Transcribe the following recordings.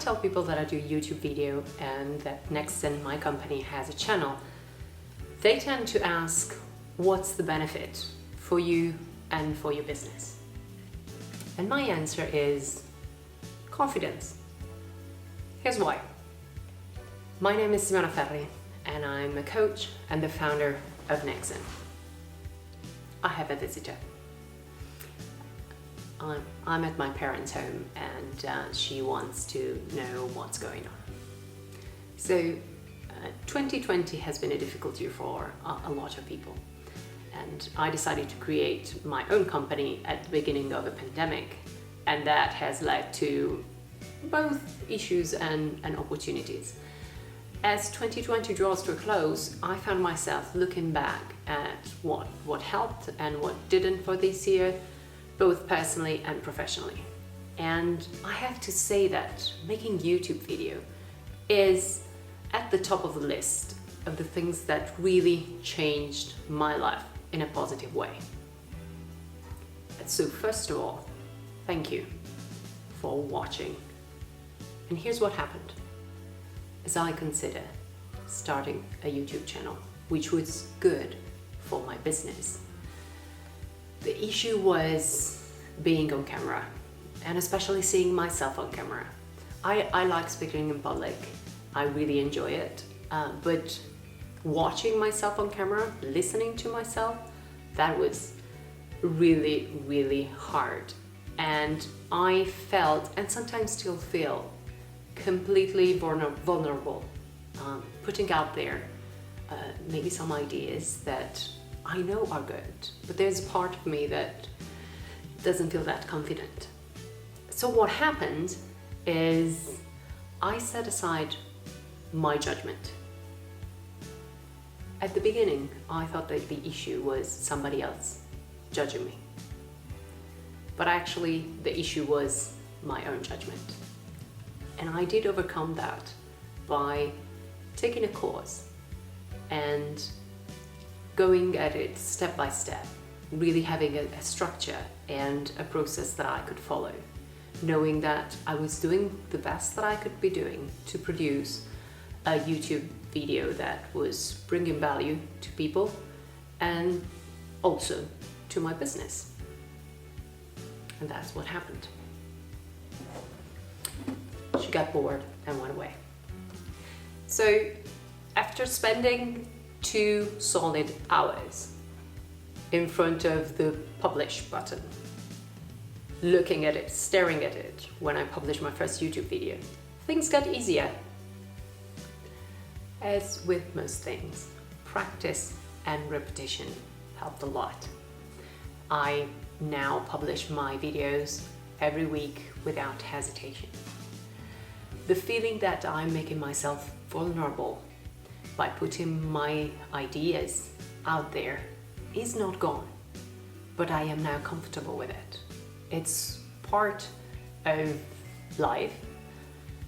tell people that I do YouTube video and that Nexen, my company, has a channel, they tend to ask, what's the benefit for you and for your business? And my answer is confidence. Here's why. My name is Simona and I'm a coach and the founder of Nexen. I have a visitor. I'm at my parents' home and she wants to know what's going on. So 2020 has been a difficult year for a lot of people, and I decided to create my own company at the beginning of a pandemic, and that has led to both issues and opportunities. As 2020 draws to a close, I found myself looking back at what helped and what didn't for this year, both personally and professionally. And I have to say that making YouTube video is at the top of the list of the things that really changed my life in a positive way. So first of all, thank you for watching. And here's what happened. As I consider starting a YouTube channel, which was good for my business, the issue was being on camera, and especially seeing myself on camera. I like speaking in public, I really enjoy it, but watching myself on camera, listening to myself, that was really, really hard. And I felt, and sometimes still feel, completely vulnerable, putting out there maybe some ideas that I know are good, but there's a part of me that doesn't feel that confident. So what happened is I set aside my judgment. At the beginning, I thought that the issue was somebody else judging me. But actually, the issue was my own judgment. And I did overcome that by taking a course and going at it step by step, really having a structure and a process that I could follow, knowing that I was doing the best that I could be doing to produce a YouTube video that was bringing value to people and also to my business. And that's what happened. She got bored and went away. So after spending 2 solid hours in front of the publish button, looking at it, staring at it when I published my first YouTube video, things got easier. As with most things, practice and repetition helped a lot. I now publish my videos every week without hesitation. The feeling that I'm making myself vulnerable by putting my ideas out there is not gone, but I am now comfortable with it. It's part of life,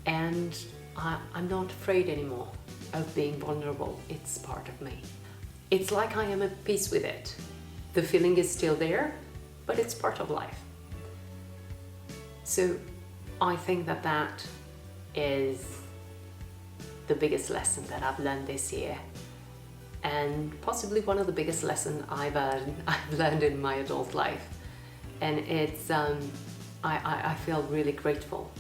and I'm not afraid anymore of being vulnerable. It's part of me. It's like I am at peace with it. The feeling is still there, but it's part of life. So I think that is the biggest lesson that I've learned this year, and possibly one of the biggest lessons I've learned in my adult life. And it's I feel really grateful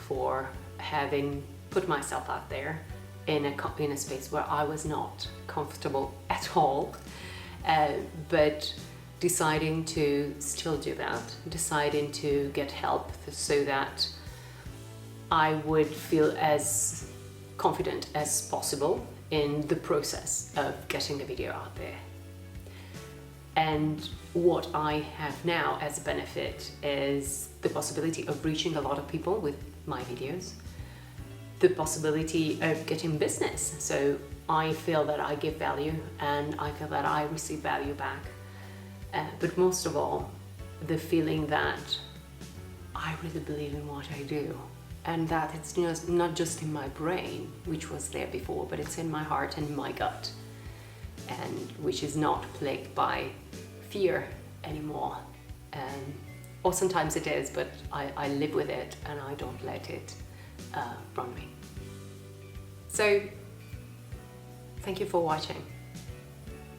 for having put myself out there in a space where I was not comfortable at all, but deciding to still do that, deciding to get help so that I would feel as confident as possible in the process of getting a video out there. And what I have now as a benefit is the possibility of reaching a lot of people with my videos, the possibility of getting business. So I feel that I give value and I feel that I receive value back. But most of all, the feeling that I really believe in what I do, and that it's not just in my brain, which was there before, but it's in my heart and my gut, and which is not plagued by fear anymore. Or sometimes it is, but I live with it and I don't let it from me. So thank you for watching.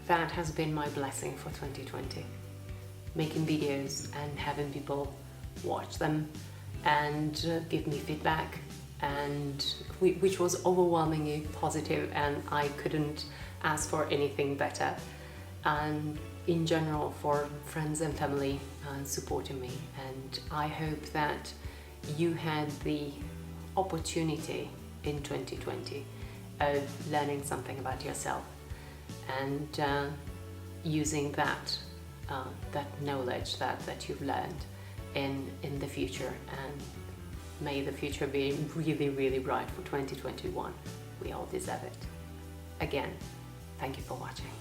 That has been my blessing for 2020. Making videos and having people watch them and give me feedback, and which was overwhelmingly positive, and I couldn't ask for anything better. And in general, for friends and family supporting me, and I hope that you had the opportunity in 2020 of learning something about yourself and using that knowledge that you've learned in the future, and may the future be really, really bright for 2021. We all deserve it. Again, thank you for watching.